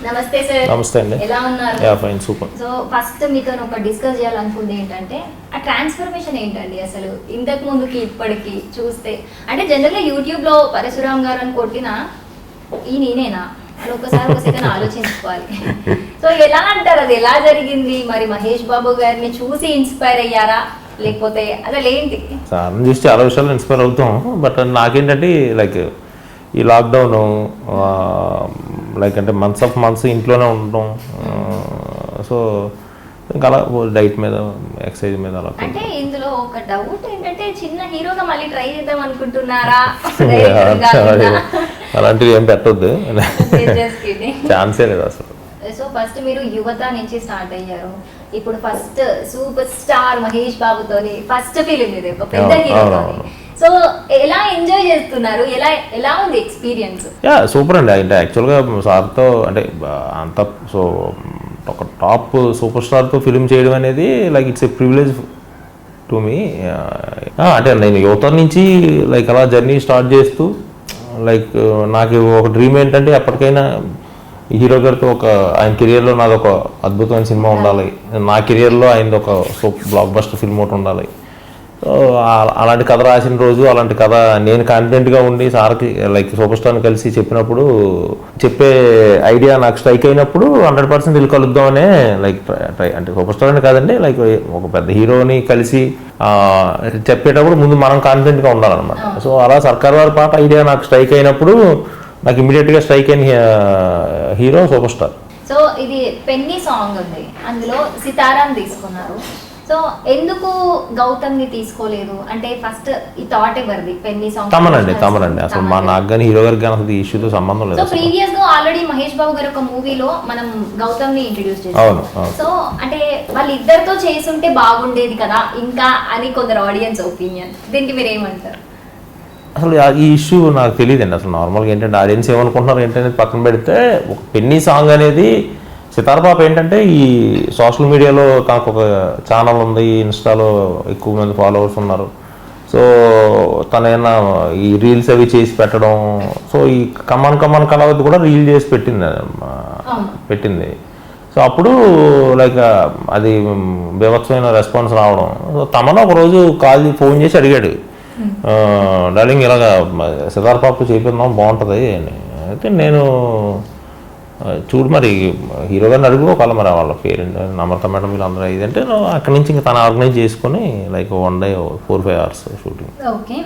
నమస్తే సార్. నమస్తే అండి. ఎలా ఉన్నారు? Yeah fine, super. So first మీతో ఒక డిస్కస్ చేయాలనుకుంది ఏంటంటే ఆ ట్రాన్స్ఫర్మేషన్ ఏంటండి అసలు ఇంతకు ముందుకి ఇప్పటికి చూస్తే. అంటే జనరల్గా యూట్యూబ్లో పరశురామ్ గారు అని కొట్టినా ఈ నేనేనా అని ఒకసారి ఒక సెకండ్ ఆలోచించుకోవాలి. సో ఎలా అంటారు, అది ఎలా జరిగింది? మరి మహేష్ బాబు గారిని చూసి ఇన్స్పైర్ అయ్యారా లేకపోతే అసలు ఏంటి? సార్ని చూసి చాలా విషయాలు ఇన్స్పైర్ అవుతాం. బట్ నాకేంటంటే లైక్ ఈ లాక్డౌన్ లైక్ అంటే మంత్స్ ఇంట్లోనే ఉండడం. సో ఇంకా అలా డైట్ మీద ఎక్సర్సైజ్ మీద అలా. అంటే ఇందులో ఒక డౌట్ ఏంటంటే చిన్న హీరోగా మళ్ళీ ట్రై చేద్దాం అనుకుంటున్నారా? అలాంటివి ఏం పెట్టొద్దు, ఛాన్సే లేదు అసలు. సో ఫస్ట్ మీరు యువత నుంచి స్టార్ట్ అయ్యారు, ఇప్పుడు ఫస్ట్ సూపర్ స్టార్ మహేష్ బాబుతోని ఫస్ట్ ఫిలిం ఇది, ఒక పెద్ద హీరోతోని. సో ఎలా ఎంజాయ్ చేస్తున్నారు? ఎలా ఉంది ఎక్స్పీరియన్స్? యా సూపర్ అండి. అంటే యాక్చువల్గా సార్తో అంటే అంత సో ఒక టాప్ సూపర్ స్టార్తో ఫిలిం చేయడం అనేది like it's a privilege to me. అంటే నేను యువత నుంచి లైక్ అలా జర్నీ స్టార్ట్ చేస్తూ లైక్ నాకు ఒక డ్రీమ్ ఏంటంటే ఎప్పటికైనా హీరో గారితో ఒక ఆయన కెరియర్లో నాది ఒక అద్భుతమైన సినిమా ఉండాలి, నా కెరియర్లో ఆయనది ఒక బ్లాక్ బస్టర్ ఫిల్మ్ ఒకటి ఉండాలి. సో అలాంటి కథ రాసిన రోజు, అలాంటి కథ నేను కాన్ఫిడెంట్గా ఉండి సార్కి లైక్ సూపర్ స్టార్ని కలిసి చెప్పినప్పుడు, చెప్పే ఐడియా నాకు స్ట్రైక్ అయినప్పుడు 100% వీళ్ళు కలుద్దామనే లైక్ ట్రై. అంటే సూపర్ స్టార్ అని కాదండి, లైక్ ఒక పెద్ద హీరోని కలిసి చెప్పేటప్పుడు ముందు మనం కాన్ఫిడెంట్గా ఉండాలన్నమాట. సో అలా సర్కార్ వారి పాట ఐడియా నాకు స్ట్రైక్ అయినప్పుడు నాకు ఇమీడియట్గా స్ట్రైక్ అయిన హీరో సూపర్ స్టార్. సో ఇది పెన్నీ సాంగ్ ఉంది, అందులో సితారాని తీసుకున్నారు. సో ఎందుకు గౌతమ్ ని తీసుకోలేదు? అంటే ఫస్ట్ ఈ థాట్ ఎవరిది? పెన్నీ సాంగ్ తమనండి అసలు మా నాకు కానీ హీరో గారికి కానీ అసలు ఈ ఇష్యూతో సంబంధం లేదు. సో ప్రీవియస్ గా ఆల్రెడీ మహేష్ బాబు గారు ఒక మూవీలో మనం గౌతమ్ ని ఇంట్రడ్యూస్ చేసాం. సో అంటే వాళ్ళిద్దరితో చేసుంటే బాగుండేది కదా ఇంకా అని కొందరు ఆడియన్స్ ఒపీనియన్. దీనికి మీరు ఏమంటారు? అసలు ఈ ఇష్యూ నాకు తెలియదండి. అసలు నార్మల్గా ఏంటంటే ఆడియన్స్ ఏమనుకుంటున్నారు ఏంటనేది పక్కన పెడితే, ఒక పెన్నీ సాంగ్ అనేది సితార పాప ఏంటంటే ఈ సోషల్ మీడియాలో తనకు ఒక ఛానల్ ఉంది, ఇన్స్టాలో ఎక్కువ మంది ఫాలోవర్స్ ఉన్నారు. సో తనైనా ఈ రీల్స్ అవి చేసి పెట్టడం, సో ఈ కమాన్ కళావతి కూడా రీల్ చేసి పెట్టింది. సో అప్పుడు లైక్ అది బీభత్సమైన రెస్పాన్స్ రావడం. సో తమను ఒకరోజు ఫోన్ చేసి అడిగాడు, డార్లింగ్ ఇలాగా సితార పాప చేపిద్దాం బాగుంటుంది అని. అయితే నేను చూడు మరి హీరో గారిని అడుగు, ఒకవేళ మరి వాళ్ళ పేరెంట్ నమ్రత మేడం వీళ్ళందరూ ఇదంటే అక్కడి నుంచి ఇంకా తను ఆర్గనైజ్ చేసుకుని like 1 day 4-5 hours shooting. Okay,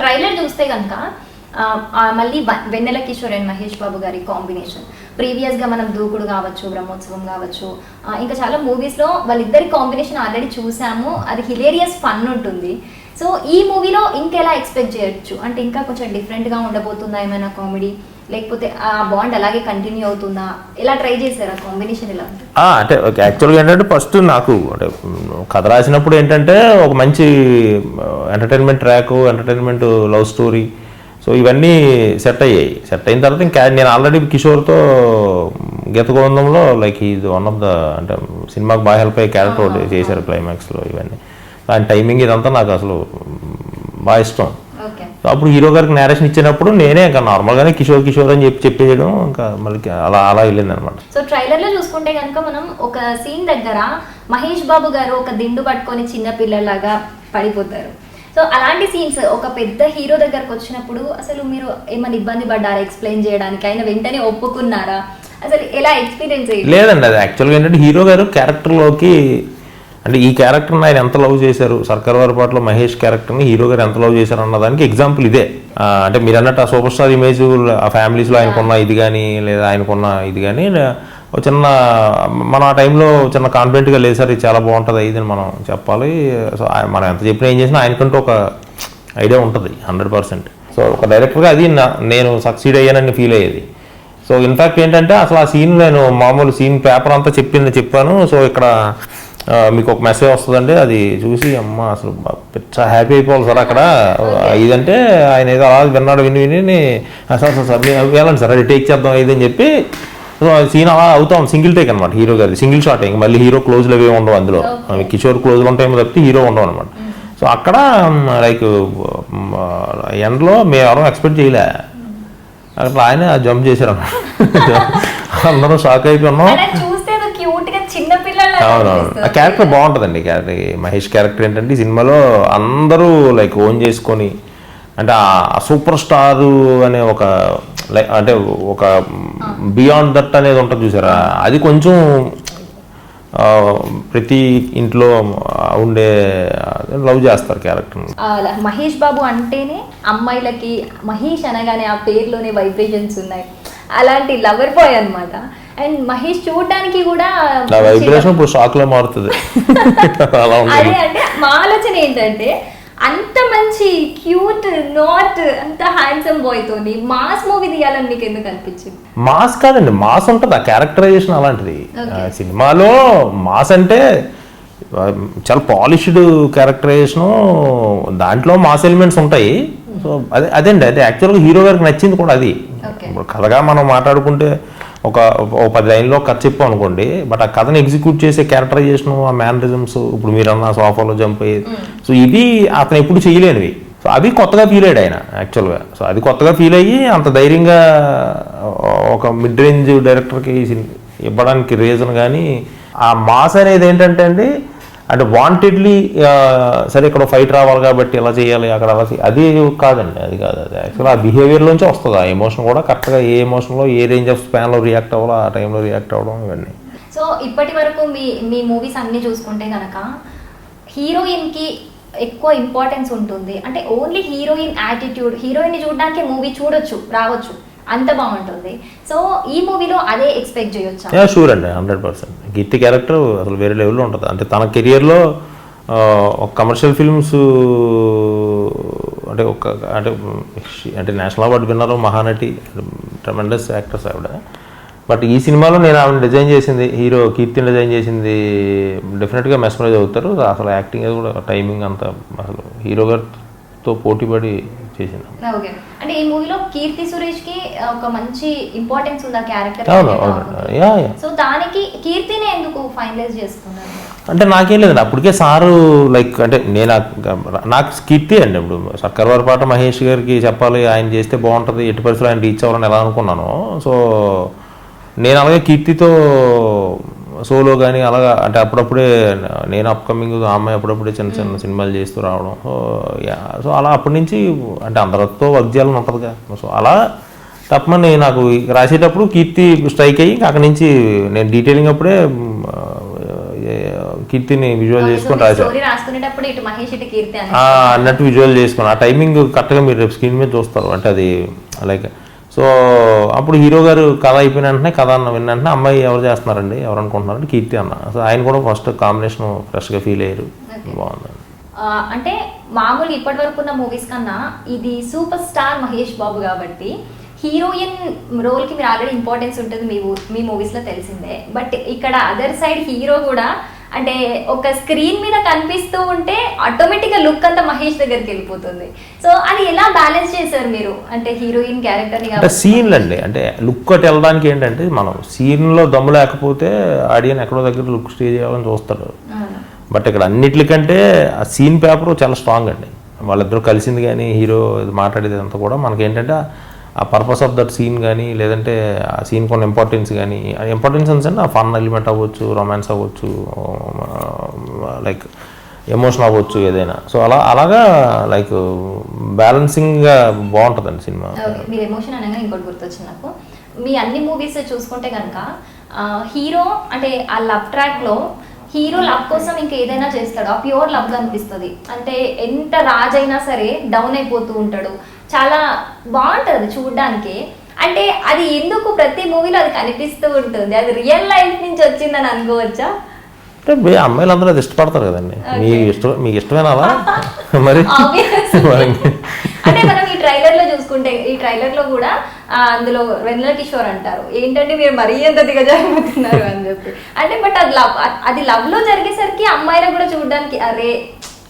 trailer చూస్తే కనుక మళ్ళీ వెన్నెల కిషోర్ అండ్ మహేష్ బాబు గారి కాంబినేషన్. ప్రీవియస్గా మనం దూకుడు కావచ్చు, బ్రహ్మోత్సవం కావచ్చు, ఇంకా చాలా మూవీస్లో వాళ్ళిద్దరి కాంబినేషన్ ఆల్రెడీ చూసాము. అది హిలేరియస్ ఫన్ ఉంటుంది. సో ఈ మూవీలో ఇంకెలా ఎక్స్పెక్ట్ చేయొచ్చు? అంటే ఇంకా కొంచెం డిఫరెంట్గా ఉండబోతుందా ఏమైనా కామెడీ, లేకపోతే ఆ బాండ్ అలాగే కంటిన్యూ అవుతుందా? ఎలా ట్రై చేశారు ఆ కాంబినేషన్? ఎలా ఉంటుంది అంటే యాక్చువల్గా ఏంటంటే ఫస్ట్ నాకు అంటే కథ రాసినప్పుడు ఏంటంటే ఒక మంచి entertainment track, entertainment love story, so ఇవన్నీ సెట్ అయిన తర్వాత ఇంకా నేను ఆల్రెడీ కిషోర్తో గీతగోవిందంలో లైక్ ఇది వన్ ఆఫ్ ద అంటే సినిమాకి బాగా హెల్ప్ అయ్యే క్యారెక్టర్ ఒకటి చేశారు క్లైమాక్స్లో. ఇవన్నీ ఆయన టైమింగ్ ఇదంతా నాకు అసలు బాగా ఇష్టం. అప్పుడు హీరో గారికి నేరేషన్ ఇచ్చినప్పుడు నేనే ఇంకా నార్మల్గానే కిషోర్ అని చెప్పేయడం, ఇంకా మళ్ళీ అలా వెళ్ళింది అనమాట. సో ట్రైలర్ లో చూసుకుంటే కనుక మనం ఒక సీన్ దగ్గర మహేష్ బాబు గారు ఒక దిండు పట్టుకొని చిన్న పిల్లలాగా పడిపోతారు. సో అలాంటి సీన్స్ ఒక పెద్ద హీరో దగ్గరకు వచ్చినప్పుడు అసలు మీరు ఏమైనా ఇబ్బంది పడ్డారా ఎక్స్ప్లెయిన్ చేయడానికి? ఆయన వెంటనే ఒప్పుకున్నారా? అసలు ఎలా ఎక్స్పీరియన్స్ అయ్యింది? లేదండి, అది యాక్చువల్గా ఏంటంటే హీరో గారు క్యారెక్టర్లోకి అంటే ఈ క్యారెక్టర్ని ఆయన ఎంత లవ్ చేశారు, సర్కార్ వారి పాటలో మహేష్ క్యారెక్టర్ని హీరో గారు ఎంత లవ్ చేశారు అన్నదానికి ఎగ్జాంపుల్ ఇదే. అంటే మీరు అన్నట్టు ఆ సూపర్ స్టార్ ఇమేజ్ ఆ ఫ్యామిలీస్లో ఆయనకున్న ఇది కానీ, లేదా ఆయనకున్న ఇది కానీ ఒక చిన్న మనం ఆ టైంలో చిన్న కాన్ఫిడెంట్గా లేదు సార్ ఇది చాలా బాగుంటుంది ఇది అని మనం చెప్పాలి. సో మనం ఎంత చెప్పినా ఏం చేసినా ఆయనకంటూ ఒక ఐడియా ఉంటుంది 100%. సో ఒక డైరెక్టర్గా అది నేను సక్సీడ్ అయ్యానని ఫీల్ అయ్యేది. సో ఇన్ఫ్యాక్ట్ ఏంటంటే అసలు ఆ సీన్ నేను మామూలు సీన్ పేపర్ అంతా చెప్పాను. సో ఇక్కడ మీకు ఒక మెసేజ్ వస్తుందండి, అది చూసి అమ్మ అసలు చాలా హ్యాపీ అయిపోవాలి సార్ అక్కడ ఇదంటే ఆయన ఏదో అలా విన్నాడు, విని సార్ వెళ్ళండి సార్ అది టేక్ చేద్దాం ఇదని చెప్పి సీన్ అలా అవుతాం. సింగిల్ టేక్ అనమాట హీరో గారి, సింగిల్ షాట్. ఇంక మళ్ళీ హీరో క్లోజ్లు అవి ఉండవు అందులో, కిషోర్ క్లోజ్లు ఉంటాయేమో తప్పితే హీరో ఉండవు అనమాట. సో అక్కడ లైక్ ఎండ్లో మేము ఎవరో ఎక్స్పెక్ట్ చేయలే, అట్లా ఆయన జంప్ చేశారు అన్నమాట. అందరం షాక్ అయిపోయినాం. అలా చూస్తే ఏదో క్యూట్ గా చిన్న పిల్లల అవునవును, ఆ క్యారెక్టర్ బాగుంటుందండి. మహేష్ క్యారెక్టర్ ఏంటంటే ఈ సినిమాలో అందరూ లైక్ ఓన్ చేసుకొని, అంటే ఆ సూపర్ స్టార్ అనే ఒక లైక్ అంటే ఒక బియాండ్ దట్ అనేది ఉంటుంది చూసారా, అది కొంచెం ప్రతి ఇంట్లో ఉండే లవ్ చేస్తారు క్యారెక్టర్. మహేష్ బాబు అంటేనే అమ్మాయిలకి మహేష్ అనగానే ఆ పేరులోనే వైబ్రేషన్స్ ఉన్నాయి, అలాంటి లవర్ బాయ్ అన్నమాట. అండ్ మహేష్ చూడడానికి కూడా వైబ్రేషన్ ఇప్పుడు షాక్ లో మారుతుంది. అదే అంటే మా ఆలోచన ఏంటంటే అంత మంచి క్యూట్ నాట్ అంత హ్యాండ్సమ్ బాయ్ తోని మాస్ మూవీ తీయాలని మీకు ఎందుకు అనిపించింది? మాస్ కాదండి, మాస్ ఉంటుంది, ఆ క్యారెక్టరైజేషన్ అలాంటిది. సినిమాలో మాస్ అంటే చాలా పాలిష్డ్ క్యారెక్టరైజేషను, దాంట్లో మాస్ ఎలిమెంట్స్ ఉంటాయి. సో అదేండి, అదే యాక్చువల్గా హీరో గారికి నచ్చింది కూడా అది. ఇప్పుడు కథగా మనం మాట్లాడుకుంటే ఒక 10 లైన్లో కథ చెప్పాం అనుకోండి, బట్ ఆ కథను ఎగ్జిక్యూట్ చేసే క్యారెక్టరైజేషన్, ఆ మ్యానరిజమ్స్, ఇప్పుడు మీరన్నా సోఫాలో జంప్ అయ్యేది, సో ఇది అతను ఎప్పుడు చేయలేనివి. సో అవి కొత్తగా ఫీల్ అయ్యాడు ఆయన యాక్చువల్గా. సో అది కొత్తగా ఫీల్ అయ్యి అంత ధైర్యంగా ఒక మిడ్ రేంజ్ డైరెక్టర్కి ఇవ్వడానికి రీజన్. కానీ ఆ మాస్ అనేది ఏంటంటే అండి, అంటే వాంటెడ్లీ సరే ఇక్కడ ఫైట్ రావాలి కాబట్టి ఇలా చేయాలి అక్కడ అలా అది కాదండి, అది కాదు. అది యాక్చువల్గా ఆ బిహేవియర్లోంచి వస్తుంది. ఆ ఎమోషన్ కూడా కరెక్ట్గా ఏ ఎమోషన్లో ఏ రేంజ్ ఆఫ్ స్పాన్లో రియాక్ట్ అవ్వాలో ఆ టైంలో రియాక్ట్ అవ్వడం ఇవన్నీ. సో ఇప్పటి వరకు మీ మూవీస్ అన్ని చూసుకుంటే కనుక హీరోయిన్కి ఎక్కువ ఇంపార్టెన్స్ ఉంటుంది. అంటే ఓన్లీ హీరోయిన్ యాటిట్యూడ్, హీరోయిన్ని చూడడానికి మూవీ చూడొచ్చు రావచ్చు, అంత బాగుంటుంది. సో ఈ మూవీలో అదే ఎక్స్పెక్ట్ చేయొచ్చా? షూర్ అండి, 100%. కీర్తి క్యారెక్టర్ అసలు వేరే లెవెల్లో ఉంటుంది. అంటే తన కెరియర్లో ఒక కమర్షియల్ ఫిల్మ్స్ అంటే అంటే national award winner, Mahanati, tremendous actors ఆవిడ. బట్ ఈ సినిమాలో నేను ఆవిడ డిజైన్ చేసింది, హీరో కీర్తిని డిజైన్ చేసింది, డెఫినెట్గా మెస్మరైజ్ అవుతారు. అసలు యాక్టింగ్ అది కూడా టైమింగ్ అంతా అసలు హీరో గారితో పోటీపడి చేసింది. ఓకే, అంటే ఈ మూవీలో కీర్తి సురేష్ కి ఒక మంచి ఇంపార్టెన్స్ ఉంది ఆ క్యారెక్టర్. సో దానికి కీర్తిని ఎందుకు ఫైనలైజ్ చేసుకున్నారు? అంటే నాకేం లేదండి, అప్పటికే సారు లైక్ అంటే నాకు కీర్తి అండి. ఇప్పుడు సర్కార్వారిపాట మహేష్ గారికి చెప్పాలి, ఆయన చేస్తే బాగుంటుంది, ఎట్టి పరిస్థితులు ఆయన రీచ్ అవ్వాలని ఎలా అనుకున్నాను. సో నేను అలాగే కీర్తితో సోలో కానీ అలాగా అంటే అప్పుడప్పుడే నేను అప్కమింగ్, ఆ అమ్మాయి అప్పుడప్పుడే చిన్న చిన్న సినిమాలు చేస్తూ రావడం. సో అలా అప్పటి నుంచి అంటే అందరితో వర్క్ చేయాలని ఉంటుందిగా. సో అలా తప్పమని నాకు రాసేటప్పుడు కీర్తి స్ట్రైక్ అయ్యి అక్కడి నుంచి నేను డీటెయిలింగ్ అప్పుడే కీర్తిని విజువల్ చేసుకొని రాశాను అన్నట్టు విజువల్ చేసుకుని. ఆ టైమింగ్ కరెక్ట్గా మీరు రేపు స్క్రీన్ మీద చూస్తారు. అంటే అది లైక్ సో అప్పుడు హీరో గారు కథ అయిపోయిన వెంటనే కథ అన్న విన్న వెంటనే అమ్మాయి ఎవరు చేస్తున్నారండి, ఎవరు అనుకుంటున్నారంటే కీర్తి అన్న. సో ఆయన కూడా ఫస్ట్ కాంబినేషన్ ఫ్రెష్గా ఫీల్ అయ్యారు, బాగుందండి. అంటే మామూలు ఇప్పటి వరకు ఉన్న మూవీస్ కన్నా ఇది సూపర్ స్టార్ మహేష్ బాబు కాబట్టి హీరోయిన్ రోల్కి మీరు ఆల్రెడీ ఇంపార్టెన్స్ ఉంటుంది మీ మూవీస్లో తెలిసిందే. బట్ ఇక్కడ అదర్ సైడ్ హీరో కూడా అంటే ఒక స్క్రీన్ మీద కనిపిస్తూ ఉంటే ఆటోమేటిక్గా లుక్ అంతా మహేష్ దగ్గరికి వెళ్ళిపోతుంది. సో అది ఎలా బ్యాలెన్స్ చేశారు మీరు? అంటే హీరోయిన్ క్యారెక్టర్ని అంటే సీన్లు అండి, అంటే లుక్ అటు వెళ్ళడానికి ఏంటంటే మనం సీన్లో దమ్ము లేకపోతే ఆడియన్ ఎక్కడో దగ్గర లుక్ స్టే చేయాలని చూస్తాడు. బట్ ఇక్కడ అన్నిటికంటే ఆ సీన్ పేపర్ చాలా స్ట్రాంగ్ అండి. వాళ్ళిద్దరూ కలిసింది కానీ హీరో మాట్లాడేది అంతా కూడా మనకేంటంటే ఆ పర్పస్ ఆఫ్ దట్ సీన్ కానీ లేదంటే ఆ సీన్ కొన్ని ఇంపార్టెన్స్ కానీ, ఇంపార్టెన్స్ అంటే ఆ ఫన్ ఎలిమెంట్ అవ్వచ్చు, రొమాన్స్ అవ్వచ్చు, లైక్ ఎమోషన్ అవ్వచ్చు, ఏదైనా. సో అలాగా లైక్ బ్యాలెన్సింగ్గా బాగుంటుందండి సినిమా. మీరు ఎమోషన్ అనగా ఇంకోటి గుర్తొచ్చింది నాకు. మీ అన్ని మూవీస్ చూసుకుంటే కనుక హీరో అంటే ఆ లవ్ ట్రాక్లో హీరో లవ్ కోసం ఇంకా ఏదైనా చేస్తాడు, ఆ ప్యూర్ లవ్ అనిపిస్తుంది. అంటే ఎంత రాజైనా సరే డౌన్ అయిపోతూ ఉంటాడు, చాలా బాగుంటుంది చూడడానికి. అంటే అది ఎందుకు ప్రతి మూవీలో అది కనిపిస్తూ ఉంటుంది, అది రియల్ లైఫ్ నుంచి వచ్చిందని అనుకోవచ్చా? అంటే అమ్మాయిలు అందరూ అది ఇష్టపడతారు కదండి. మీకు ఇష్టమేనా మరి? అంటే మనం ఈ ట్రైలర్ లో చూసుకుంటే, ఈ ట్రైలర్ లో కూడా అందులో వెన్నెల కిషోర్ అంటారు ఏంటంటే మీరు మరీ ఎంత దిగజారిపోతున్నారు అని చెప్పి. అంటే బట్ అది లవ్ లో జరిగేసరికి అమ్మాయిలు కూడా చూడడానికి అరే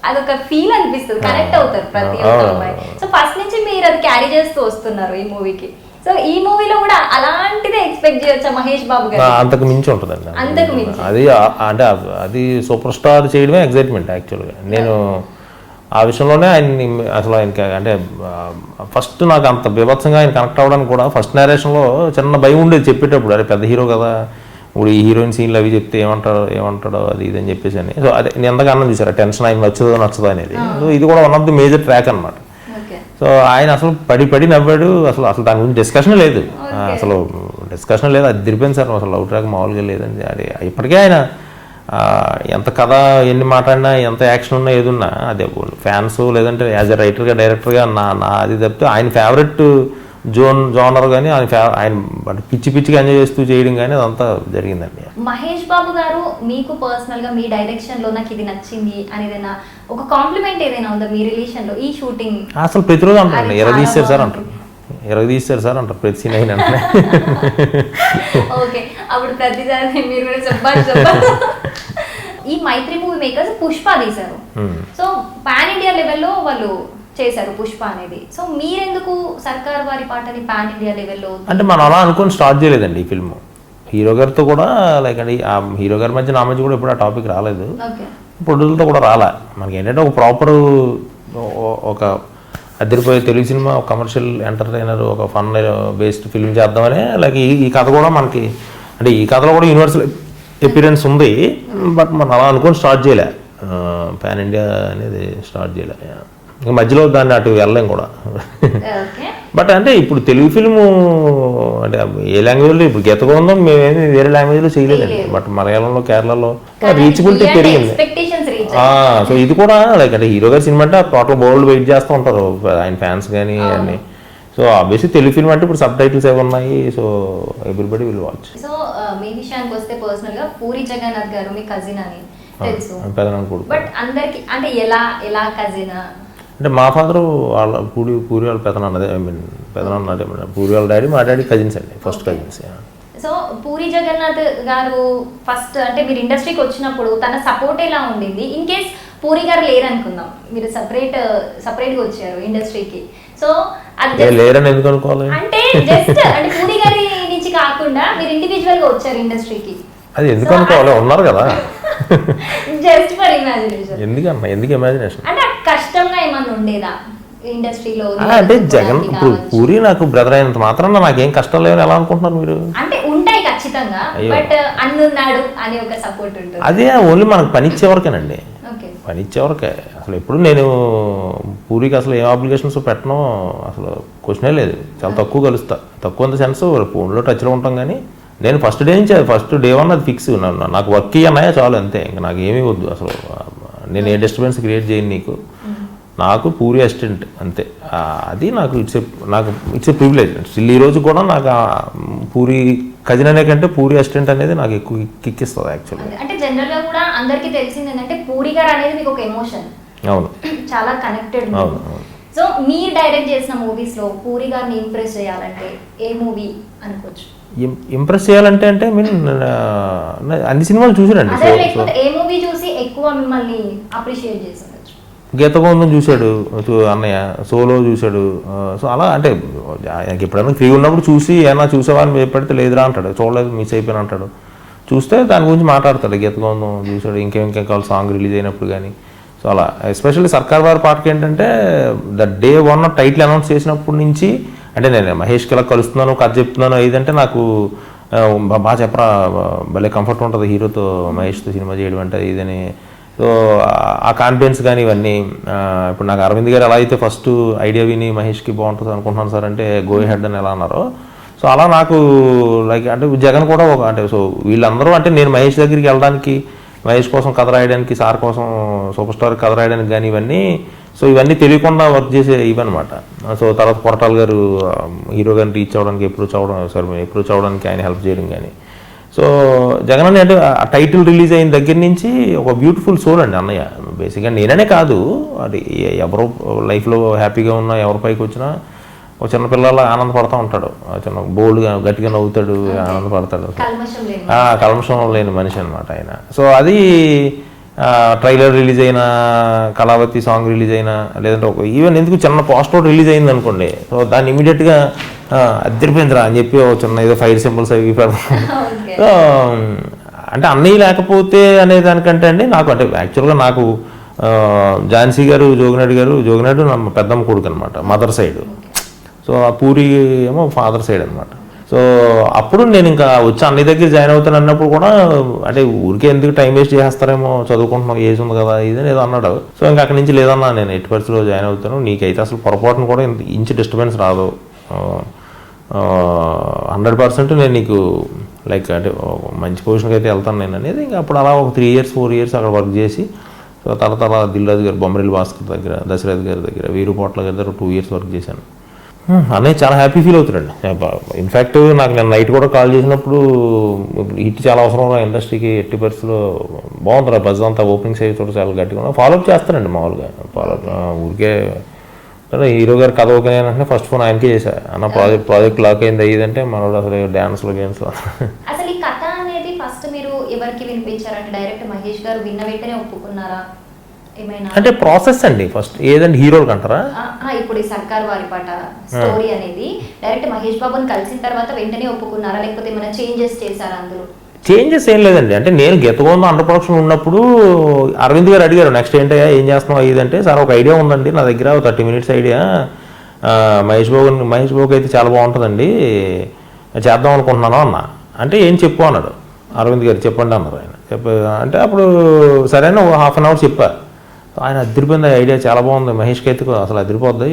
అదొక ఫీల్ అనిపిస్తుంది, కనెక్ట్ అవుతారు ప్రతి ఒక్క అమ్మాయి. సో ఫస్ట్ నుంచి మీరు అది క్యారీ చేస్తూ వస్తున్నారు ఈ మూవీకి. సో ఈ మూవీలో కూడా అలాంటిదే ఎక్స్పెక్ట్ చేయొచ్చా మహేష్ బాబు గారు? అంతకు మించి ఉంటుందండి, అంతకు మించి. అది అంటే అది సూపర్ స్టార్ చేయడమే ఎగ్జైట్మెంట్ యాక్చువల్గా. నేను ఆ విషయంలోనే ఆయన్ని అసలు ఆయనకి అంటే ఫస్ట్ నాకు అంత బీభత్సంగా ఆయన కనెక్ట్ అవ్వడానికి కూడా ఫస్ట్ నేరేషన్లో చిన్న భయం ఉండేది చెప్పేటప్పుడు, అరే పెద్ద హీరో కదా, ఇప్పుడు ఈ హీరోయిన్ సీన్లు అవి చెప్తే ఏమంటాడో అది ఇది అని చెప్పేసి అని. సో అదే నేను ఎంతగా అన్నం చూసారు టెన్షన్ ఆయన నచ్చదో అనేది. సో ఇది కూడా one of the major track అనమాట. సో ఆయన అసలు పడి నవ్వాడు. అసలు దాని గురించి డిస్కషన్ లేదు, అసలు డిస్కషన్ లేదు. అది తిరిపోయింది సార్, అసలు లవ్ ట్రాక్ మామూలుగా లేదండి. అది ఇప్పటికే ఆయన ఎంత కథ ఎన్ని మాట్లాడినా ఎంత యాక్షన్ ఉన్నా ఏది ఉన్నా అదే ఫ్యాన్స్ లేదంటే యాజ్ ఎ రైటర్గా డైరెక్టర్గా నా అది తప్పితే ఆయన ఫేవరెట్ జోనర్ కానీ ఆయన పిచ్చిగా ఎంజాయ్ చేస్తూ చేయడం కానీ అదంతా జరిగిందండి. మహేష్ బాబు గారు మీకు పర్సనల్ గా మీ డైరెక్షన్ లో నాకు ఇది నచ్చింది అనేదైనా ఒక కాంప్లిమెంట్ ఏదైనా ఉందా మీ రిలేషన్ లో? ఈ షూటింగ్ అసలు ప్రతిరోజు అంటారు ఎరగదీశారు సార్ అంటారు ప్రతి సీన్ అయినా. ఓకే, అప్పుడు ప్రతిసారి మీరు కూడా చెప్పాలి. ఈ మైత్రి మూవీ మేకర్స్ పుష్ప తీశారు, సో పాన్ ఇండియా లెవెల్లో వాళ్ళు చేశారు పుష్ప అనేది. సో మీరెందుకు సర్కార్ వారి పాటని పాన్ ఇండియా లెవెల్లో? అంటే మనం అలా అనుకుని స్టార్ట్ చేయలేదండి ఈ ఫిల్మ్. హీరో గారితో కూడా లైక్ అండి ఆ హీరో గారి మధ్య నా మధ్య కూడా ఇప్పుడు ఆ టాపిక్ రాలేదు, ప్రొడ్యూసర్తో కూడా రాలే. మనకి ఏంటంటే ఒక ప్రాపర్ ఒక అదిరిపోయే తెలుగు సినిమా, ఒక కమర్షియల్ ఎంటర్టైనర్, ఒక ఫన్ బేస్డ్ ఫిల్మ్ చేద్దామని లైక్ ఈ కథ కూడా మనకి అంటే ఈ కథలో కూడా యూనివర్సల్ ఎపిరియన్స్ ఉంది. బట్ మనం అలా అనుకుని స్టార్ట్ చేయలే, పాన్ ఇండియా అనేది స్టార్ట్ చేయలే. ఇంకా మధ్యలో దాన్ని అటు వెళ్ళలేం కూడా. బట్ అంటే ఇప్పుడు తెలుగు ఫిల్ము అంటే ఏ లాంగ్వేజ్లో ఇప్పుడు గీతగోందం మేమేమి వేరే లాంగ్వేజ్లో చేయలేదండి. బట్ మలయాళంలో కేరళలో రీచబిలిటీ పెరిగింది. సో ఇది కూడా లైక్ అంటే హీరో గారి సినిమా అంటే టోటల్ వరల్డ్ వెయిట్ చేస్తూ ఉంటారు ఆయన ఫ్యాన్స్ కానీ అన్నీ. సో ఆబ్వియస్లీ తెలుగు ఫిల్మ్ అంటే ఇప్పుడు సబ్ టైటిల్స్ ఏమి ఉన్నాయి, so everybody will watch. So మీ విషయానికి వస్తే పర్సనల్ గా పూరి జగన్నాథ్ గారు మీ కజిన్ అని తెలుసు, బట్ అందరికి అంటే ఎలా కజిన్ అంటే మా ఫాదర్ వాళ్ళ పూరి వాళ్ళ పెదనాన్నదే, ఐ మీన్ పెదనాన్న పూరి వాళ్ళ డాడీ మా డాడీ కజిన్స్ అండి, first cousins. So Puri Jagannadh గారు ఫస్ట్ అంటే మీరు ఇండస్ట్రీకి వచ్చినప్పుడు తన సపోర్ట్ ఎలా ఉండింది? ఇన్ కేస్ పూరి గారు లేరు అనుకుందాం, మీరు సపరేట్గా వచ్చారు ఇండస్ట్రీకి, సో అది లేరని ఎందుకు అనుకోవాలి? అంటే జస్ట్ అంటే పూరి గారి నుంచి కాకుండా మీరు ఇండివిజువల్ గా వచ్చారు ఇండస్ట్రీకి, అది ఎందుకు అనుకోవాలి? ఉన్నారు కదా, జస్ట్ ఫర్ ఇమాజినేషన్. ఎందుకు ఇమాజినేషన్? అంటే కష్టంగా ఏమన్నా ఉండేదా ఇండస్ట్రీలో? అంటే జగన్ ఇప్పుడు పూరి నాకు బ్రదర్ అయినంత మాత్రం నాకేం కష్టం లేవని ఎలా అనుకుంటున్నారు మీరు? అంటే ఉంటాయి ఖచ్చితంగా, బట్ అన్నున్నాడు అని ఒక సపోర్ట్ ఉంటుంది. అదే ఓన్లీ మనకు పని ఇచ్చేవరకేనండి, పని ఇచ్చేవరకే. అసలు ఎప్పుడు నేను పూరికి అసలు ఏం అప్లికేషన్స్ పెట్టను, అసలు క్వశ్చనే లేదు. చాలా తక్కువ కలుస్తా, తక్కువ అంత సెన్స్ ఫోన్లో టచ్లో ఉంటాం. కానీ నేను ఫస్ట్ డే నుంచి ఫస్ట్ డే వన్ అది ఫిక్స్, నాకు వర్క్ అన్నాయా చాలు అంతే, ఇంకా నాకు ఏమీ వద్దు అసలు. నేను ఏ డిస్టర్బెన్స్ క్రియేట్ చేయను నీకు, నాకు పూరి అసిస్టెంట్ అంతే. అది నాకు ఇట్స్ ఏ ప్రివిలేజ్. స్టిల్ ఈ రోజు కూడా నాకు పూరి కజిన్ అనే కంటే పూరి అసిస్టెంట్ అనేది నాకు ఎక్కువ కిక్కిస్తుంది యాక్చువల్లీ. అంటే జనరల్ గా కూడా అందరికీ తెలిసింది ఏంటంటే పూరి గారు అనేది మీకు ఒక ఎమోషన్, అవును, చాలా కనెక్టెడ్. సో మీరు డైరెక్ట్ చేసిన మూవీస్ లో పూరి గారిని ఇంప్రెస్ చేయాలంటే ఏ మూవీ అనుకోవచ్చు? ఇంప్రెస్ చేయాలంటే అంటే మీన్ అన్ని సినిమాలు చూసాడండి. ఏ మూవీ చూసి ఎక్కువ మిమ్మల్ని అప్రిషియేట్ చేశారు? గీతగోందం చూశాడు అన్నయ్య, సోలో చూశాడు. సో అలా అంటే ఆయనకి ఎప్పుడైనా ఫ్రీ ఉన్నప్పుడు చూసి ఏమన్నా చూసావా అని పెడితే లేదురా అంటాడు, చూడలేదు మిస్ అయిపోయిన అంటాడు. చూస్తే దాని గురించి మాట్లాడతాడు. గీతగోందం చూశాడు, ఇంకేం కావాలి సాంగ్ రిలీజ్ అయినప్పుడు కానీ. సో అలా ఎస్పెషల్లీ సర్కార్ వారి పాటకి ఏంటంటే the day one title announce చేసినప్పటి నుంచి అంటే నేను మహేష్కి ఎలా కలుస్తున్నాను, కథ చెప్తున్నాను ఇదంటే నాకు బాగా చెప్పరా, భలే కంఫర్ట్ ఉంటుంది హీరోతో మహేష్తో సినిమా చేయడం అంటే ఇదని. సో ఆ కాన్ఫిడెన్స్ కానీ ఇవన్నీ ఇప్పుడు నాకు అరవింద్ గారు ఎలా అయితే ఫస్ట్ ఐడియా విని మహేష్కి బాగుంటుంది అనుకుంటున్నాను సార్ అంటే గో హెడ్ అని ఎలా అన్నారో, సో అలా నాకు లైక్ అంటే జగన్ కూడా ఒక అంటే సో వీళ్ళందరూ అంటే నేను మహేష్ దగ్గరికి వెళ్ళడానికి, మహేష్ కోసం కథ రాయడానికి, సార్ కోసం సూపర్ స్టార్ కథ రాయడానికి కానీ ఇవన్నీ సో ఇవన్నీ తెలియకుండా వర్క్ చేసే ఇవన్నమాట. సో తర్వాత కొరటాల గారు హీరో గారిని రీచ్ అవ్వడానికి అప్రోచ్ అవ్వడానికి ఆయన హెల్ప్ చేయడం కానీ. సో జగన్ అన్నయ్య అంటే ఆ టైటిల్ రిలీజ్ అయిన దగ్గర నుంచి ఒక బ్యూటిఫుల్ సోల్ అండి అన్నయ్య. బేసిక్గా నేననే కాదు, అది ఎవరో లైఫ్లో హ్యాపీగా ఉన్నా ఎవరి పైకి వచ్చినా ఒక చిన్నపిల్లల ఆనందపడుతూ ఉంటాడు, చిన్న బోల్డ్గా గట్టిగా నవ్వుతాడు, ఆనందపడతాడు. కల్మషం లేని మనిషి అనమాట ఆయన. సో అది ట్రైలర్ రిలీజ్ అయినా, కళావతి సాంగ్ రిలీజ్ అయినా, లేదంటే ఒక ఈవెన్ ఎందుకు చిన్న పోస్టర్ రిలీజ్ అయింది అనుకోండి, సో దాన్ని ఇమీడియట్గా అద్దరిపోయిందిరా అని చెప్పి ఒక చిన్న ఏదో ఫైర్ సింబల్స్ అవి పెడతాం. సో అంటే అన్నీ లేకపోతే అనే దానికంటే అండి నాకు అంటే యాక్చువల్గా నాకు ఝాన్సీ గారు జోగినాడు నా పెద్దమ్మ కొడుకు అనమాట, మదర్ సైడ్. సో ఆ పూరి ఏమో ఫాదర్ సైడ్ అనమాట. సో అప్పుడు నేను ఇంకా వచ్చి అన్నయ్య దగ్గర జాయిన్ అవుతాను అన్నప్పుడు కూడా అంటే ఊరికే ఎందుకు టైం వేస్ట్ చేస్తారేమో, చదువుకుంటున్నాం, ఏజ్ ఉంది కదా ఇది ఏదో అన్నాడు. సో ఇంకా అక్కడి నుంచి లేదన్నా నేను 8% జాయిన్ అవుతాను, నీకైతే అసలు పొరపాటును కూడా ఇంచు డిస్టర్బెన్స్ రాదు, 100% నేను నీకు లైక్ అంటే మంచి పొజిషన్కి అయితే వెళ్తాను నేను అనేది. ఇంకా అప్పుడు అలా ఒక 3 years 4 years అక్కడ వర్క్ చేసి, సో తర్వాత దిల్రాజు గారు, బొమ్మరిల్లి భాస్కర్ దగ్గర, దశరథ్ గారి దగ్గర, వీరుపోట్ల గారి దగ్గర 2 years వర్క్ చేశాను. అన్నయ్య చాలా హ్యాపీ ఫీల్ అవుతాడండి. ఇన్ఫ్యాక్ట్ నాకు నేను నైట్ కూడా కాల్ చేసినప్పుడు హిట్ చాలా అవసరం ఇండస్ట్రీకి, 80% బాగుంటుంది బజ్ అంతా, ఓపెనింగ్స్ అయ్యి చూడ చాలా గట్టిగా ఫాలోఅప్ చేస్తానండి మామూలుగా. ఫాలోఅప్ ఊరికే హీరో గారు కథ ఓకే అంటే ఫస్ట్ ఫోన్ ఆయనకే చేశా, అన్న ప్రాజెక్ట్ లాక్ అయింది అయ్యిందంటే మనోడు అసలు డ్యాన్స్లో గేమ్స్లో. అసలు ఈ కథ అనేది ఫస్ట్ మీరు ఎవరికి వినిపించారంటే డైరెక్ట్ మహేష్ గారు విన్న వెంటనే ఒప్పుకున్నారా ఏమైనా? అంటే ప్రాసెస్ అండి ఫస్ట్ ఏదంటే హీరోలకు అంటారా? ఇప్పుడు ఈ సర్కార్ వారి పాట స్టోరీ అనేది డైరెక్ట్ మహేష్ బాబుని కలిసిన తర్వాత వెంటనే ఒప్పుకున్నారా, లేకపోతే ఏమైనా చేంజెస్ చేశారా అందులో? చేంజెస్ ఏం లేదండి. అంటే నేను గెతగొంద అండర్ ప్రొడక్షన్ ఉన్నప్పుడు అరవింద్ గారు అడిగారు నెక్స్ట్ ఏంటయ్యా ఏం చేస్తున్నావు అయ్యిందంటే, సార్ ఒక ఐడియా ఉందండి నా దగ్గర, 30 minutes ఐడియా, మహేష్ బాబుకి అయితే చాలా బాగుంటుందండి, చేద్దాం అనుకుంటున్నాను అన్న. అంటే ఏం చెప్పు అన్నాడు. అరవింద్ గారు చెప్పండి అన్నారు. ఆయన అంటే అప్పుడు సరైన 1/2 hour చెప్పా. ఆయన అదిరిపోయింది, ఐడియా చాలా బాగుంది, మహేష్కి అయితే అసలు అదిరిపోద్ది,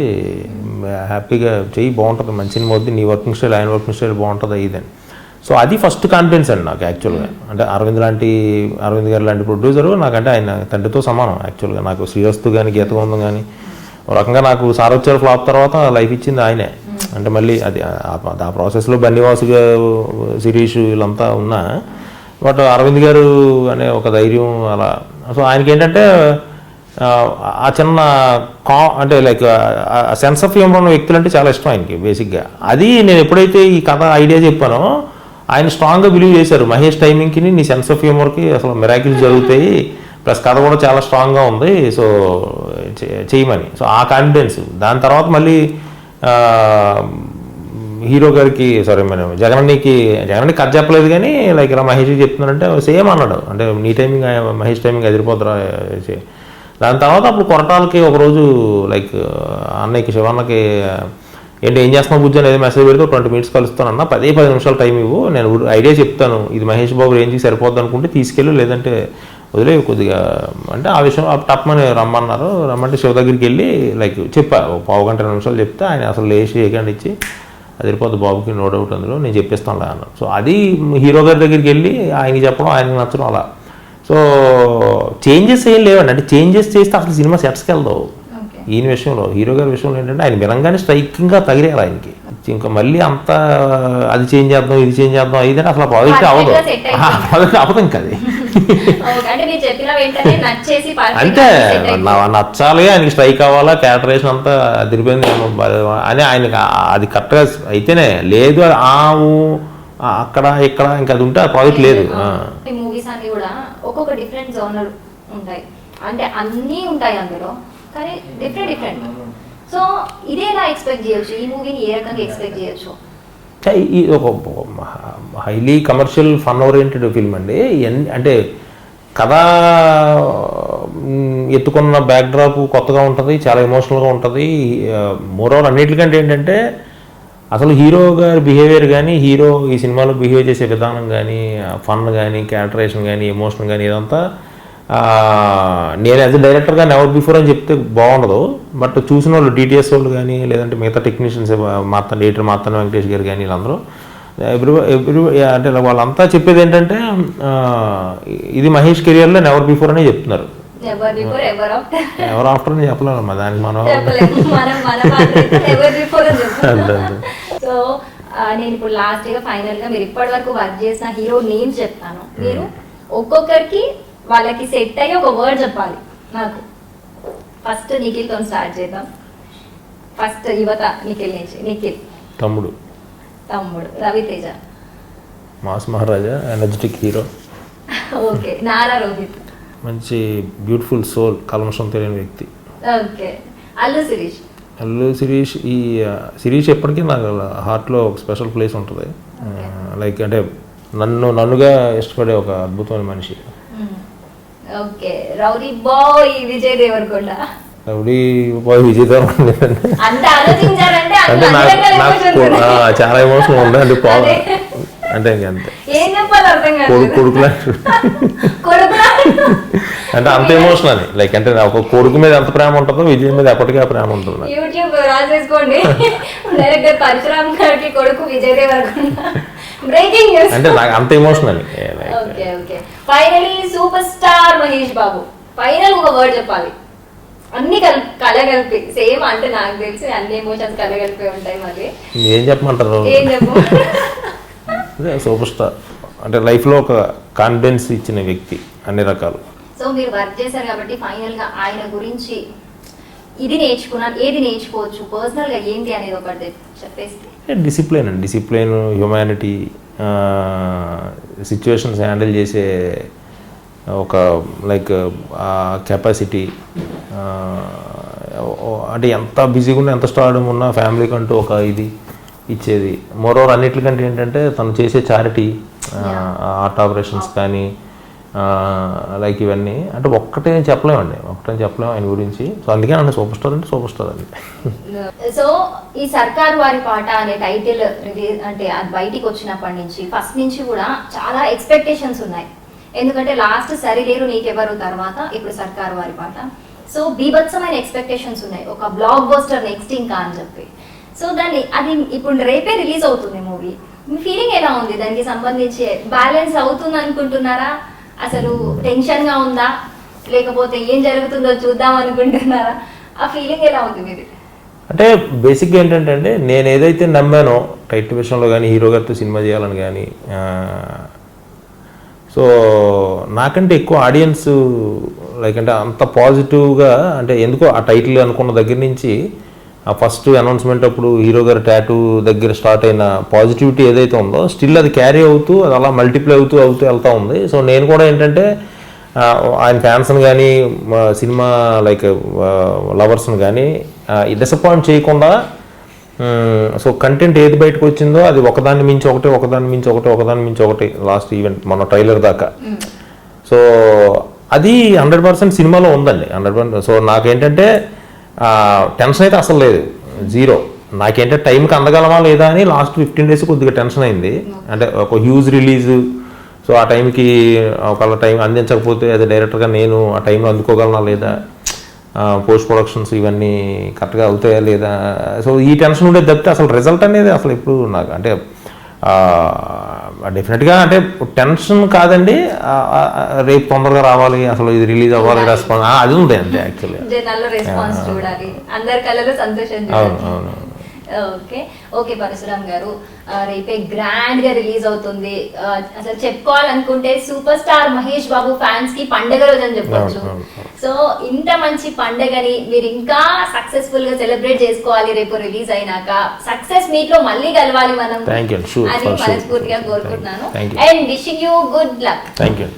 హ్యాపీగా చెయ్యి, బాగుంటుంది, మంచి సినిమా వద్దు, నీ వర్కింగ్ స్టైల్ ఆయన వర్కింగ్ స్టైల్ బాగుంటుంది ఇదని. సో అది ఫస్ట్ కాన్ఫిడెన్స్ అండి నాకు యాక్చువల్గా. అంటే అరవింద్ గారు లాంటి ప్రొడ్యూసరు నాకంటే ఆయన తండ్రితో సమానం యాక్చువల్గా. నాకు శ్రీవస్తు కానీ గీతగోందం కానీ ఒక రకంగా నాకు సారొచ్చారు ఫ్లాప్ తర్వాత లైఫ్ ఇచ్చింది ఆయనే. అంటే మళ్ళీ అది ఆ ప్రాసెస్లో బన్నీవాసు శిరీష్ వీళ్ళంతా ఉన్నా, బట్ అరవింద్ గారు అనే ఒక ధైర్యం అలా. సో ఆయనకి ఏంటంటే ఆ చిన్న అంటే లైక్ సెన్స్ ఆఫ్ హ్యూమర్ ఉన్న వ్యక్తులు అంటే చాలా ఇష్టం ఆయనకి బేసిక్గా. అది నేను ఎప్పుడైతే ఈ కథ ఐడియా చెప్పానో ఆయన స్ట్రాంగ్గా బిలీవ్ చేశారు, మహేష్ టైమింగ్కి నీ సెన్స్ ఆఫ్ హ్యూమర్కి అసలు మిరాకిల్స్ జరుగుతాయి, ప్లస్ కథ కూడా చాలా స్ట్రాంగ్గా ఉంది, సో చేయమని. సో ఆ కాన్ఫిడెన్స్. దాని తర్వాత మళ్ళీ హీరో గారికి మనం జగన్ని కథ చెప్పలేదు కానీ లైక్ ఇలా మహేష్కి చెప్తున్నారంటే సేమ్ అన్నాడు, అంటే నీ టైమింగ్ మహేష్ టైమింగ్ ఎదిరిపోతురా. దాని తర్వాత అప్పుడు కొరటాలకి ఒకరోజు లైక్ అన్నయ్యకి శివన్నకి ఏంటి ఏం చేస్తున్నావు బుజ్జి అనేది మెసేజ్ పెడితే 20 minutes కలుస్తానన్నా, 10 నిమిషాలు టైం ఇవ్వు, నేను ఐడియా చెప్తాను, ఇది మహేష్ బాబు రేంజ్కి సరిపోద్ది అనుకుంటే తీసుకెళ్ళు, లేదంటే వదిలే కొద్దిగా అంటే ఆ విషయం టప్మని రమ్మంటే శివ దగ్గరికి వెళ్ళి లైక్ చెప్పా, 15-20 నిమిషాలు చెప్తే ఆయన అసలు లేచి ఏకండి ఇచ్చి అదిరిపోద్ది బాబుకి, నో డౌట్ అందులో నేను చెప్పిస్తాను అన్నారు. సో అది హీరో గారి దగ్గరికి వెళ్ళి ఆయనకి చెప్పడం, ఆయనకి నచ్చడం అలా. సో చేంజెస్ ఏం లేవండి. అంటే చేంజెస్ చేస్తే అసలు సినిమా సెట్స్కి వెళ్దావు. ఈయన విషయంలో హీరో గారి విషయంలో ఏంటంటే ఆయన వినంగానే స్ట్రైకింగ్గా తగిలేరు ఆయనకి. ఇంకా మళ్ళీ అంత అది చేంజ్ చేద్దాం ఇది చేంజ్ చేద్దాం ఇదంటే అసలు ప్రాజెక్ట్ అవ్వదు, ప్రాజెక్ట్ అవ్వదు ఇంకా అది. అంటే నచ్చాలి, ఆయనకి స్ట్రైక్ అవ్వాలా, క్యారెక్టరేషన్ అంతా అదిరిపోయింది అని ఆయనకి అది కరెక్ట్గా అయితేనే, లేదు అక్కడ ఇక్కడ ఇంకా అది ఉంటే ఆ ప్రాజెక్ట్ లేదు. మూవీస్ అన్ని కూడా ఒక్కొక్క డిఫరెంట్ జోనర్ ఉంటాయి, అంటే అన్నీ ఉంటాయి అందులో, కానీ డిఫరెంట్. సో ఇదే ఎలా ఎక్స్పెక్ట్ చేయొచ్చు, ఈ మూవీని ఏ రకంగా ఎక్స్పెక్ట్ చేయొచ్చు? ఈ ఒక highly commercial fun oriented film అండి. అంటే కథ ఎత్తుకున్న బ్యాక్డ్రాప్ కొత్తగా ఉంటుంది, చాలా ఎమోషనల్గా ఉంటుంది. మోరోవర్ అన్నిటికంటే ఏంటంటే అసలు హీరో గారి బిహేవియర్ కానీ, హీరో ఈ సినిమాలో బిహేవ్ చేసే విధానం కానీ, ఫన్ కానీ, క్యారెక్టరేషన్ కానీ, ఎమోషన్ కానీ ఇదంతా నేను యాజ్ ఎ డైరెక్టర్గా నెవర్ బిఫోర్ అని చెప్తే బాగుండదు. బట్ చూసిన వాళ్ళు డిటిఎస్ వాళ్ళు కానీ, లేదంటే మిగతా టెక్నీషియన్స్ ఎడిటర్ మాత్తన్న వెంకటేష్ గారు కానీ వీళ్ళందరూ అంటే వాళ్ళంతా చెప్పేది ఏంటంటే ఇది మహేష్ కెరియర్లో నెవర్ బిఫోర్ అనే చెప్తున్నారు. ఎవరు ఆఫ్టర్ అని చెప్పలేము దానికి మనం. సో నేను ఇప్పుడు లాస్ట్ గా ఫైనల్ గా మీరు ఇప్పటి వరకు వర్క్ చేసిన హీరో నేమ్స్ చెప్తాను, మీరు ఒక్కొక్కరికి వాళ్ళకి సెట్ అయ్యి ఒక వర్డ్ చెప్పాలి నాకు. ఫస్ట్ నిఖిల్తో స్టార్ట్ చేద్దాం. ఫస్ట్ యువత నిఖిల్ నుంచి. నిఖిల్ తమ్ముడు. Ravi Teja mass Maharaja, energetic hero. Okay. Nara Rohit మంచి బ్యూటిఫుల్ సోల్, కల్మషం తెలియని వ్యక్తి. ఓకే. అల్లు శిరీష్. ఈ శిరీష్ ఎప్పటికీ నాకు హార్ట్లో ఒక స్పెషల్ ప్లేస్ ఉంటుంది. లైక్ అంటే నన్నుగా ఇష్టపడే ఒక అద్భుతమైన మనిషి. Okay, rowdy boy Vijay Devarakonda. Rowdy boy Vijay Devarakonda అంత ఆలోచించారంటే అంటే నాకు చాలా ఎమోషన్ ఉంది అంటే అంటే ఇంకంతే ఏం చెప్పాలి అర్థం కాదు. కొడుకులా అంటే అంత ఎమోషన్ అని లైక్ అంటే ఒక కొడుకు మీద ఎంత ప్రేమ ఉంటుందో విజయ్ మీద ఎప్పటికీ ఆ ప్రేమ ఉంటుంది. యూట్యూబ్ రాసేసుకోండి, డైరెక్టర్ పరశురామ్ గారికి కొడుకు విజయ్ దేవరకొండ. బ్రేకింగ్ న్యూస్ అంటే నాకు అంత ఎమోషన్ అని. Okay okay, finally super star Mahesh Babu final ఒక వర్డ్ చెప్పాలి. అన్ని కలగలిపి సేమ్ అంటే నాకు తెలిసి అన్ని ఎమోషన్స్ కలగలిపి ఉంటాయి. మరి ఏం చెప్పమంటారు? ఏం చెప్పు. సూపర్ స్టార్ అంటే లైఫ్లో ఒక కాన్ఫిడెన్స్ ఇచ్చిన వ్యక్తి అన్ని రకాలు. సో మీరు వర్క్ చేశారు కాబట్టి ఫైనల్ గా ఆయన గురించి ఇది నేర్చుకున్నాను, ఏది నేర్చుకోవచ్చు పర్సనల్ గా ఏంటి అనేది ఒకటి చెప్పేస్తే. డిసిప్లిన్ అండి, డిసిప్లిన్, హ్యూమానిటీ, సిచ్యువేషన్స్ హ్యాండిల్ చేసే ఒక లైక్ కెపాసిటీ, అంటే ఎంత బిజీగా ఉన్నా ఎంత స్టార్డమ్ ఉన్నా ఫ్యామిలీకి అంటూ ఒక ఇది ఇచ్చేది. మోరోవర్ అన్నిటికంటే ఏంటంటే తను చేసే చారిటీ, ఆర్ట్ ఆపరేషన్స్ కానీ లైక్ ఇవన్నీ అంటే ఒక్కటే చెప్పలేమండి, ఆయన గురించి. సో అందుకే అంటే సూపర్ స్టార్ అంటే సూపర్ స్టార్ అండి. సో ఈ సర్కార్ వారి పాట అనే టైటిల్ రిలీజ్ అంటే అది బయటికి వచ్చినప్పటి నుంచి ఫస్ట్ నుంచి కూడా చాలా ఎక్స్పెక్టేషన్స్ ఉన్నాయి. ఎందుకంటే లాస్ట్ సరిలేరు నీకెవరు తర్వాత ఇప్పుడు సర్కార్ వారి పాట. సో బీభత్సమైన ఎక్స్పెక్టేషన్స్ ఉన్నాయి, ఒక బ్లాక్ బస్టర్ నెక్స్ట్ ఇంకా అని చెప్పి. సో దాన్ని అది ఇప్పుడు రేపే రిలీజ్ అవుతుంది మూవీ. మీ ఫీలింగ్ ఎలా ఉంది దానికి సంబంధించి? బ్యాలెన్స్ అవుతుంది అనుకుంటున్నారా? అసలు టెన్షన్ గా ఉందా, లేకపోతే ఏం జరుగుతుందో చూద్దాం అనుకుంటున్నారా? ఆ ఫీలింగ్ ఎలా ఉంది మీది? అంటే బేసిక్గా ఏంటంటే అండి, నేను ఏదైతే నమ్మానో టైటిల్ విషయంలో కానీ హీరో గారితో సినిమా చేయాలని కానీ, సో నాకంటే ఎక్కువ ఆడియన్స్ లైక్ అంటే అంత పాజిటివ్గా అంటే ఎందుకో ఆ టైటిల్ అనుకున్న దగ్గర నుంచి ఆ ఫస్ట్ అనౌన్స్మెంట్ అప్పుడు హీరో గారి టాటూ దగ్గర స్టార్ట్ అయిన పాజిటివిటీ ఏదైతే ఉందో స్టిల్ అది క్యారీ అవుతూ అది అలా మల్టిప్లై అవుతూ వెళ్తూ ఉంది. సో నేను కూడా ఏంటంటే ఆయన ఫ్యాన్స్ని కానీ సినిమా లైక్ లవర్స్ని కానీ డిసప్పాయింట్ చేయకుండా, సో కంటెంట్ ఏది బయటకు వచ్చిందో అది ఒకదాన్ని మించి ఒకటి లాస్ట్ ఈవెంట్ మన ట్రైలర్ దాకా. సో అది 100% సినిమాలో ఉందండి, 100%. సో నాకేంటంటే టెన్షన్ అయితే అసలు లేదు, జీరో. నాకేంటంటే టైంకి అందగలమా లేదా అని లాస్ట్ 15 days కొద్దిగా టెన్షన్ అయింది. అంటే ఒక హ్యూజ్ రిలీజ్, సో ఆ టైంకి ఒకళ్ళ టైం అందించకపోతే అది డైరెక్టర్గా నేను ఆ టైంలో అందుకోగలనా లేదా, పోస్ట్ ప్రొడక్షన్స్ ఇవన్నీ కరెక్ట్గా అవుతాయా లేదా, సో ఈ టెన్షన్ ఉండేది తప్పితే అసలు రిజల్ట్ అనేది అసలు ఇప్పుడు నాకు అంటే డెఫినెట్గా అంటే టెన్షన్ కాదండి, రేపు తొందరగా రావాలి, అసలు ఇది రిలీజ్ అవ్వాలి, రెస్పాన్స్ అది ఉంది అంతే యాక్చువల్లీ. అవును. ఓకే ఓకే పరశురామ్ గారు, రేపే గ్రాండ్ గా రిలీజ్ అవుతుంది. అసలు చెప్పుకోవాలనుకుంటే సూపర్ స్టార్ మహేష్ బాబు ఫ్యాన్స్ కి పండగ రోజు అని చెప్పొచ్చు. సో ఇంత మంచి పండగని మీరు ఇంకా సక్సెస్ఫుల్ గా సెలబ్రేట్ చేసుకోవాలి. రేపు రిలీజ్ అయినాక సక్సెస్ మీట్ లో మళ్ళీ కలవాలి మనం అని మనస్ఫూర్తిగా కోరుకుంటున్నాను. And wishing you good luck. Thank you.